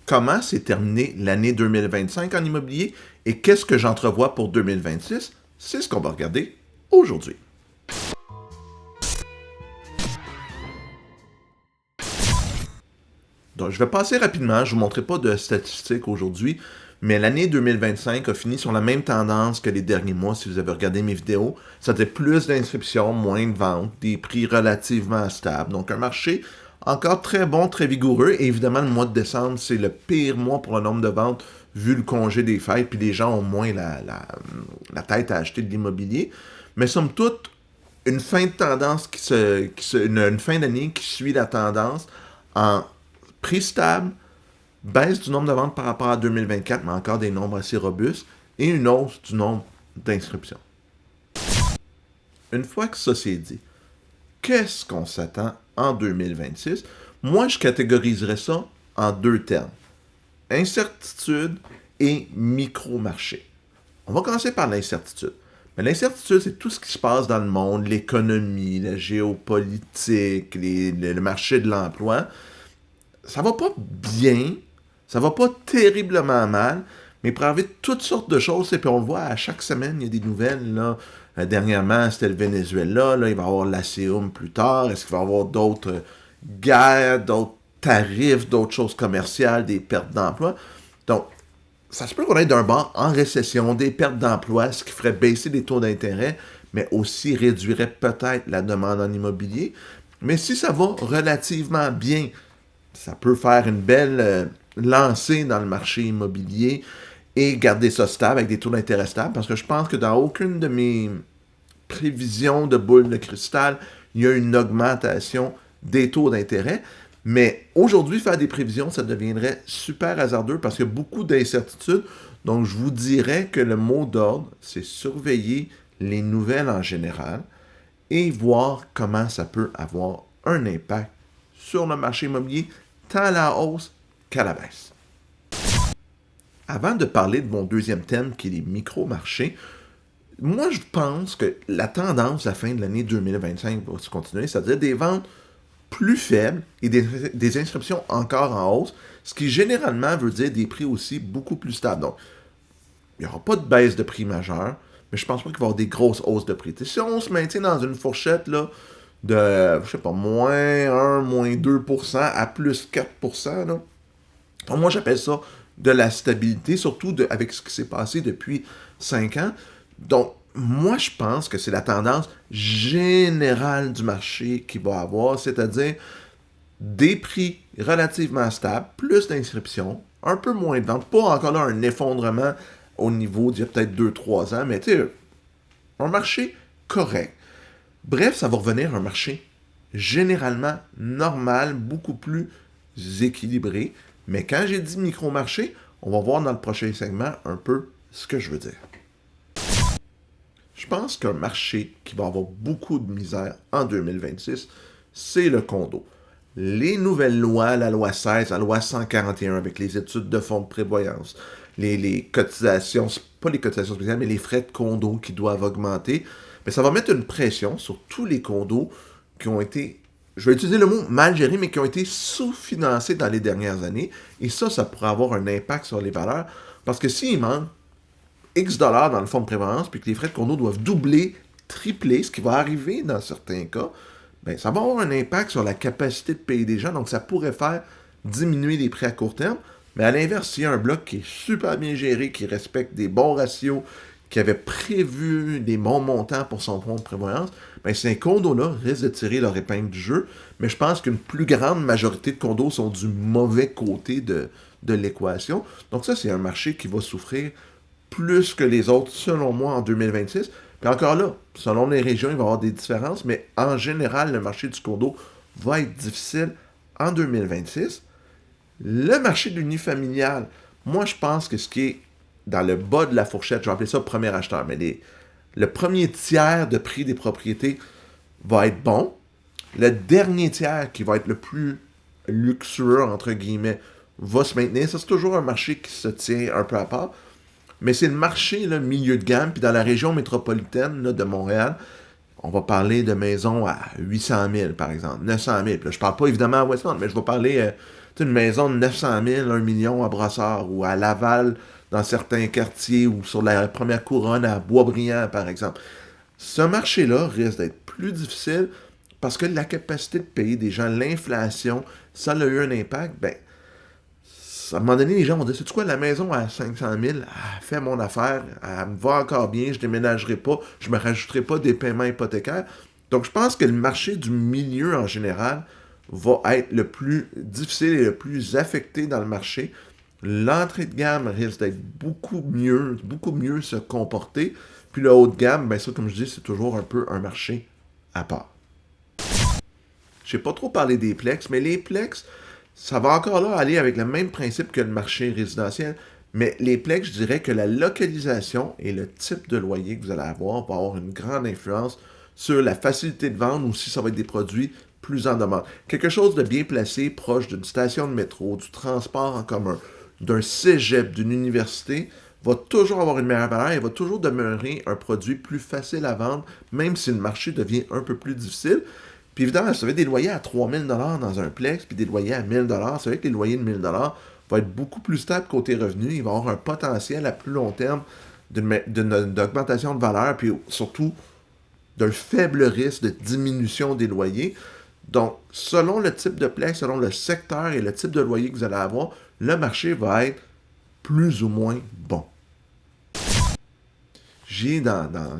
comment s'est terminée l'année 2025 en immobilier et qu'est-ce que j'entrevois pour 2026, c'est ce qu'on va regarder aujourd'hui. Donc, je vais passer rapidement, je ne vous montrerai pas de statistiques aujourd'hui, mais l'année 2025 a fini sur la même tendance que les derniers mois, si vous avez regardé mes vidéos. Ça faisait plus d'inscriptions, moins de ventes, des prix relativement stables. Donc, un marché encore très bon, très vigoureux. Et évidemment, le mois de décembre, c'est le pire mois pour le nombre de ventes, vu le congé des fêtes, puis les gens ont moins la tête à acheter de l'immobilier. Mais somme toute, une fin de tendance une fin d'année qui suit la tendance en prix stable, baisse du nombre de ventes par rapport à 2024, mais encore des nombres assez robustes, et une hausse du nombre d'inscriptions. Une fois que ça c'est dit, qu'est-ce qu'on s'attend en 2026? Moi, je catégoriserais ça en deux termes. Incertitude et micro-marché. On va commencer par l'incertitude. Mais l'incertitude, c'est tout ce qui se passe dans le monde, l'économie, la géopolitique, le marché de l'emploi. Ça va pas bien, ça va pas terriblement mal, mais il peut arriver toutes sortes de choses. Et puis on le voit à chaque semaine, il y a des nouvelles. Là. Dernièrement, c'était le Venezuela. Là, il va y avoir l'ASEAN plus tard. Est-ce qu'il va y avoir d'autres guerres, d'autres tarifs, d'autres choses commerciales, des pertes d'emploi? Donc, ça se peut qu'on ait d'un bord en récession, des pertes d'emploi, ce qui ferait baisser les taux d'intérêt, mais aussi réduirait peut-être la demande en immobilier. Mais si ça va relativement bien, ça peut faire une belle lancée dans le marché immobilier et garder ça stable avec des taux d'intérêt stables, parce que je pense que dans aucune de mes prévisions de boule de cristal, il y a une augmentation des taux d'intérêt. Mais aujourd'hui, faire des prévisions, ça deviendrait super hasardeux parce qu'il y a beaucoup d'incertitudes. Donc, je vous dirais que le mot d'ordre, c'est surveiller les nouvelles en général et voir comment ça peut avoir un impact sur le marché immobilier, tant à la hausse qu'à la baisse. Avant de parler de mon deuxième thème, qui est les micro-marchés, moi, je pense que la tendance à la fin de l'année 2025 va se continuer, c'est-à-dire des ventes plus faibles et des inscriptions encore en hausse, ce qui généralement veut dire des prix aussi beaucoup plus stables. Donc, il n'y aura pas de baisse de prix majeure, mais je pense pas qu'il va y avoir des grosses hausses de prix. Si on se maintient dans une fourchette là, de, je sais pas, moins 1, moins 2% à plus 4%, là, moi j'appelle ça de la stabilité, surtout avec ce qui s'est passé depuis 5 ans. Donc, moi, je pense que c'est la tendance générale du marché qui va avoir, c'est-à-dire des prix relativement stables, plus d'inscriptions, un peu moins de ventes, pas encore là un effondrement au niveau d'il y a peut-être 2-3 ans, mais tu sais, un marché correct. Bref, ça va revenir à un marché généralement normal, beaucoup plus équilibré. Mais quand j'ai dit micro-marché, on va voir dans le prochain segment un peu ce que je veux dire. Je pense qu'un marché qui va avoir beaucoup de misère en 2026, c'est le condo. Les nouvelles lois, la loi 16, la loi 141 avec les études de fonds de prévoyance, les cotisations, pas les cotisations spéciales, mais les frais de condo qui doivent augmenter, mais ça va mettre une pression sur tous les condos qui ont été, je vais utiliser le mot mal gérés, mais qui ont été sous-financés dans les dernières années. Et ça pourrait avoir un impact sur les valeurs, parce que s'il manque X dollars dans le fonds de prévoyance, puis que les frais de condo doivent doubler, tripler, ce qui va arriver dans certains cas, ben, ça va avoir un impact sur la capacité de payer des gens, donc ça pourrait faire diminuer les prix à court terme. Mais à l'inverse, s'il y a un bloc qui est super bien géré, qui respecte des bons ratios, qui avait prévu des bons montants pour son fonds de prévoyance, ben ces condos-là risquent de tirer leur épingle du jeu, mais je pense qu'une plus grande majorité de condos sont du mauvais côté de l'équation. Donc ça, c'est un marché qui va souffrir plus que les autres, selon moi, en 2026. Puis encore là, selon les régions, il va y avoir des différences, mais en général, le marché du condo va être difficile en 2026. Le marché de l'unifamilial, moi, je pense que ce qui est dans le bas de la fourchette, je vais appeler ça premier acheteur, mais le premier tiers de prix des propriétés va être bon. Le dernier tiers, qui va être le plus luxueux, entre guillemets, va se maintenir. Ça, c'est toujours un marché qui se tient un peu à part. Mais c'est le marché là, milieu de gamme. Puis dans la région métropolitaine là, de Montréal, on va parler de maisons à 800 000, par exemple, 900 000. Puis là, je ne parle pas évidemment à Westmount, mais je vais parler sais, une maison de 900 000, 1 million à Brossard ou à Laval dans certains quartiers ou sur la première couronne à Boisbriand, par exemple. Ce marché-là risque d'être plus difficile parce que la capacité de payer des gens, l'inflation, ça a eu un impact. Ben, à un moment donné, les gens vont dire, c'est quoi, la maison à 500 000, elle fait mon affaire, elle me va encore bien, je déménagerai pas, je me rajouterai pas des paiements hypothécaires. Donc, je pense que le marché du milieu en général va être le plus difficile et le plus affecté dans le marché. L'entrée de gamme risque d'être beaucoup mieux se comporter. Puis le haut de gamme, ben ça, comme je dis, c'est toujours un peu un marché à part. Je n'ai pas trop parlé des plex, mais les plex, ça va encore là aller avec le même principe que le marché résidentiel. Mais les plex, je dirais que la localisation et le type de loyer que vous allez avoir va avoir une grande influence sur la facilité de vente ou si ça va être des produits plus en demande. Quelque chose de bien placé, proche d'une station de métro, du transport en commun, d'un cégep, d'une université, va toujours avoir une meilleure valeur et va toujours demeurer un produit plus facile à vendre, même si le marché devient un peu plus difficile. Puis évidemment, si vous avez des loyers à 3 000 dans un plex, puis des loyers à 1 000 c'est vrai que les loyers de 1 000 vont être beaucoup plus stables côté revenu. Il va avoir un potentiel à plus long terme d'augmentation de valeur, puis surtout d'un faible risque de diminution des loyers. Donc, selon le type de plex, selon le secteur et le type de loyer que vous allez avoir, le marché va être plus ou moins bon. J'ai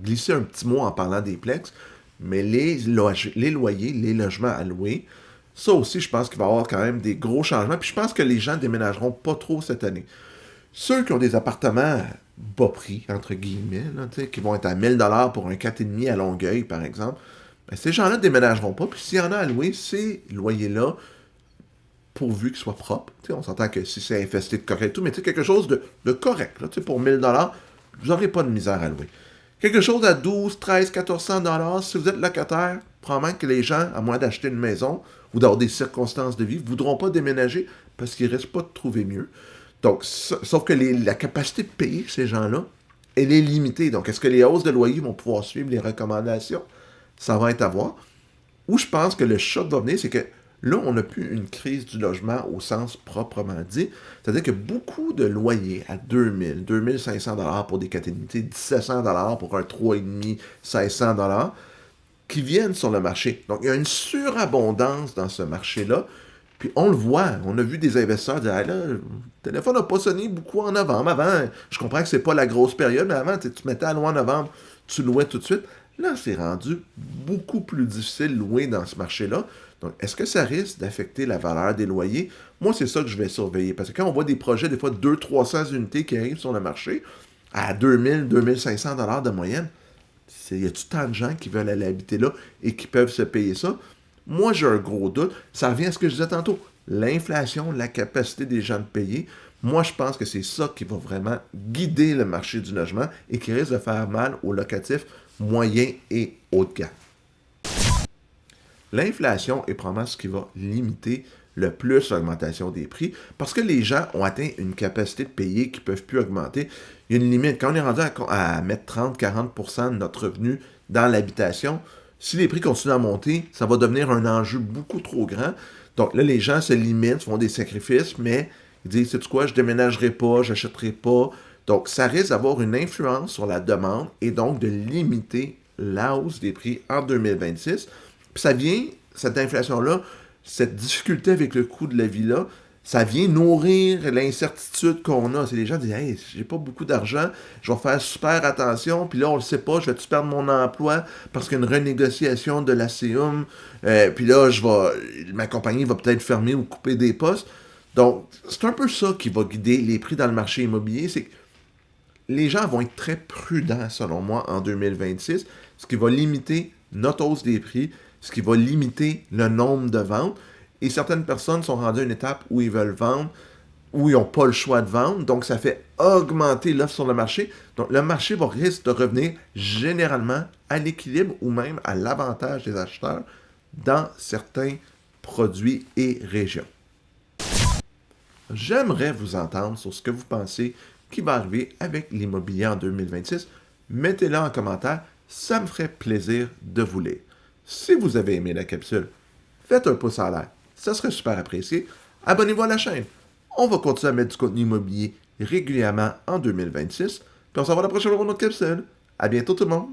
glissé un petit mot en parlant des plex, mais les loyers, les logements à louer, ça aussi, je pense qu'il va y avoir quand même des gros changements. Puis je pense que les gens ne déménageront pas trop cette année. Ceux qui ont des appartements bas prix, entre guillemets, là, qui vont être à 1 000 pour un 4,5 à Longueuil, par exemple, ben, ces gens-là ne déménageront pas. Puis s'il y en a à louer, ces loyers-là, pourvu qu'ils soient propres, on s'entend que si c'est infesté de coquins et tout, mais quelque chose de correct, là, pour 1 000 vous n'aurez pas de misère à louer. Quelque chose à 12, 13, 1400 si vous êtes locataire, probablement que les gens, à moins d'acheter une maison ou d'avoir des circonstances de vie, ne voudront pas déménager parce qu'ils ne risquent pas de trouver mieux. Donc, sauf que la capacité de payer ces gens-là, elle est limitée. Donc, est-ce que les hausses de loyer vont pouvoir suivre les recommandations? Ça va être à voir. Où je pense que le choc va venir, c'est que là, on n'a plus une crise du logement au sens proprement dit. C'est-à-dire que beaucoup de loyers à 2 000, 2 500 pour des catégories, 1 700 pour un 3,5, 1600 qui viennent sur le marché. Donc, il y a une surabondance dans ce marché-là. Puis on le voit, on a vu des investisseurs dire ah, là, le téléphone n'a pas sonné beaucoup en novembre. Avant, je comprends que c'est pas la grosse période, mais avant, tu mettais à louer en novembre, tu louais tout de suite. Là, c'est rendu beaucoup plus difficile de louer dans ce marché-là. Donc, est-ce que ça risque d'affecter la valeur des loyers? Moi, c'est ça que je vais surveiller. Parce que quand on voit des projets, des fois 200-300 unités qui arrivent sur le marché, à 2 500 de moyenne, y a-tu tant de gens qui veulent aller habiter là et qui peuvent se payer ça? Moi, j'ai un gros doute. Ça revient à ce que je disais tantôt. L'inflation, la capacité des gens de payer. Moi, je pense que c'est ça qui va vraiment guider le marché du logement et qui risque de faire mal aux locatifs moyens et haut de gamme. L'inflation est probablement ce qui va limiter le plus l'augmentation des prix parce que les gens ont atteint une capacité de payer qui ne peuvent plus augmenter. Il y a une limite. Quand on est rendu à mettre 30-40% de notre revenu dans l'habitation, si les prix continuent à monter, ça va devenir un enjeu beaucoup trop grand. Donc là, les gens se limitent, font des sacrifices, mais ils disent, sais-tu quoi, je ne déménagerai pas, je n'achèterai pas. Donc, ça risque d'avoir une influence sur la demande et donc de limiter la hausse des prix en 2026. Puis ça vient, cette inflation-là, cette difficulté avec le coût de la vie-là, ça vient nourrir l'incertitude qu'on a. C'est les gens qui disent hey, j'ai pas beaucoup d'argent, je vais faire super attention, puis là, on le sait pas, je vais-tu perdre mon emploi parce qu'il y a une renégociation de la CEUM, puis là, ma compagnie va peut-être fermer ou couper des postes. Donc, c'est un peu ça qui va guider les prix dans le marché immobilier, c'est que les gens vont être très prudents, selon moi, en 2026, ce qui va limiter notre hausse des prix, ce qui va limiter le nombre de ventes. Et certaines personnes sont rendues à une étape où ils veulent vendre, où ils n'ont pas le choix de vendre. Donc, ça fait augmenter l'offre sur le marché. Donc, le marché risque de revenir généralement à l'équilibre ou même à l'avantage des acheteurs dans certains produits et régions. J'aimerais vous entendre sur ce que vous pensez qui va arriver avec l'immobilier en 2026. Mettez-le en commentaire, ça me ferait plaisir de vous lire. Si vous avez aimé la capsule, faites un pouce en l'air, ça serait super apprécié. abonnez-vous à la chaîne. On va continuer à mettre du contenu immobilier régulièrement en 2026. Puis on se revoit la prochaine fois pour notre capsule. À bientôt tout le monde!